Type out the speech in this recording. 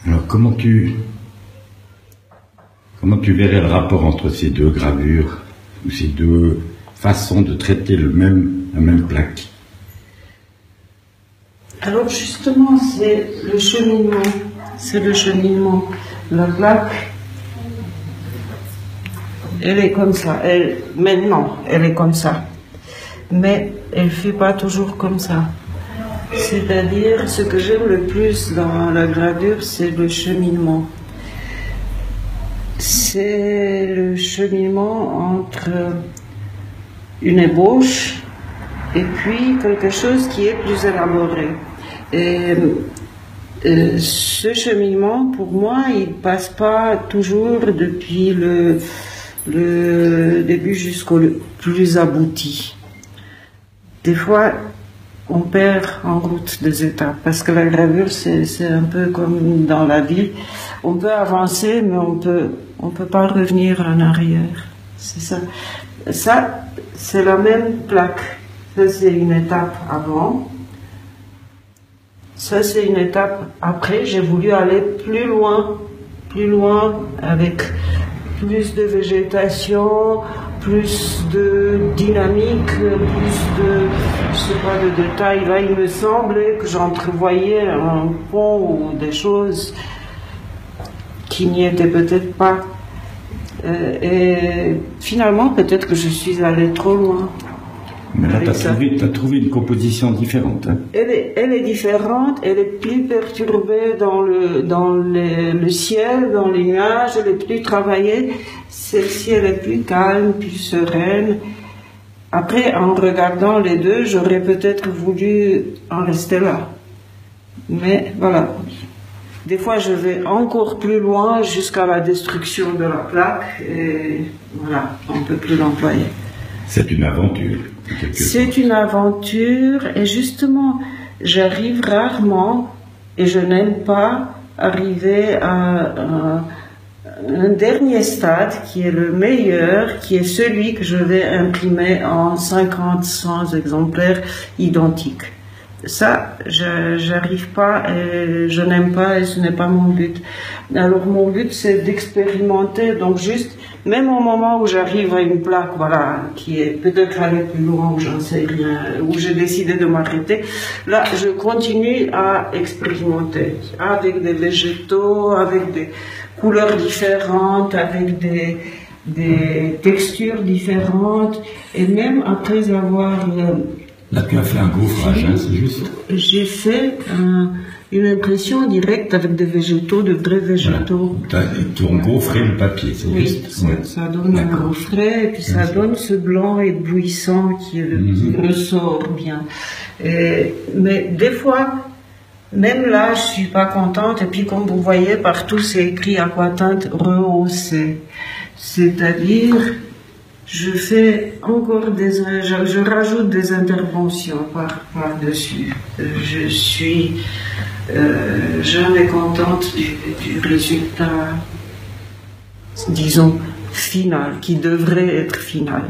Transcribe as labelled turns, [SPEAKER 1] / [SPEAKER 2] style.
[SPEAKER 1] Alors comment tu verrais le rapport entre ces deux gravures, ou ces deux façons de traiter la même plaque?
[SPEAKER 2] Alors justement, c'est le cheminement. C'est le cheminement. La plaque, elle est comme ça. Maintenant, elle est comme ça. Mais elle ne fait pas toujours comme ça. C'est-à-dire, ce que j'aime le plus dans la gravure, c'est le cheminement. C'est le cheminement entre une ébauche et puis quelque chose qui est plus élaboré. Et ce cheminement, pour moi, il ne passe pas toujours depuis le début jusqu'au plus abouti. Des fois, on perd en route des étapes, parce que la gravure, c'est un peu comme dans la vie. On peut avancer, mais on peut pas revenir en arrière. C'est ça. Ça, c'est la même plaque. Ça, c'est une étape avant. Ça, c'est une étape après. J'ai voulu aller plus loin, avec plus de végétation, plus de dynamique, plus de, je sais pas, de détails. Là, il me semblait que j'entrevoyais un pont ou des choses qui n'y étaient peut-être pas. Et finalement, peut-être que je suis allée trop loin.
[SPEAKER 1] Mais là, tu as trouvé une composition différente. Hein.
[SPEAKER 2] Elle est différente, elle est plus perturbée dans le ciel, dans les nuages, elle est plus travaillée. Celle-ci, elle est plus calme, plus sereine. Après, en regardant les deux, j'aurais peut-être voulu en rester là. Mais voilà. Des fois, je vais encore plus loin jusqu'à la destruction de la plaque et voilà, on ne peut plus l'employer.
[SPEAKER 1] C'est une aventure.
[SPEAKER 2] C'est une aventure et justement, j'arrive rarement et je n'aime pas arriver à un dernier stade qui est le meilleur, qui est celui que je vais imprimer en 50-100 exemplaires identiques. Ça, j'arrive pas et je n'aime pas et ce n'est pas mon but. Alors mon but c'est d'expérimenter, donc juste, même au moment où j'arrive à une plaque, voilà, qui est peut-être aller plus loin ou j'en sais rien, où j'ai décidé de m'arrêter, là je continue à expérimenter avec des végétaux, avec des couleurs différentes, avec des textures différentes et même après avoir
[SPEAKER 1] là, tu as fait un gaufrage, hein, c'est juste.
[SPEAKER 2] J'ai fait une impression directe avec des végétaux, de vrais végétaux.
[SPEAKER 1] Voilà. Tu as gaufré le papier, c'est juste.
[SPEAKER 2] Ça donne un gaufret, et puis ça donne ce blanc éblouissant qui ressort bien. Mais des fois, même là, je suis pas contente, et puis comme vous voyez, partout c'est écrit aquatinte rehaussée. C'est-à-dire, je fais encore je rajoute des interventions par-dessus. Je suis jamais contente du résultat, disons, final, qui devrait être final.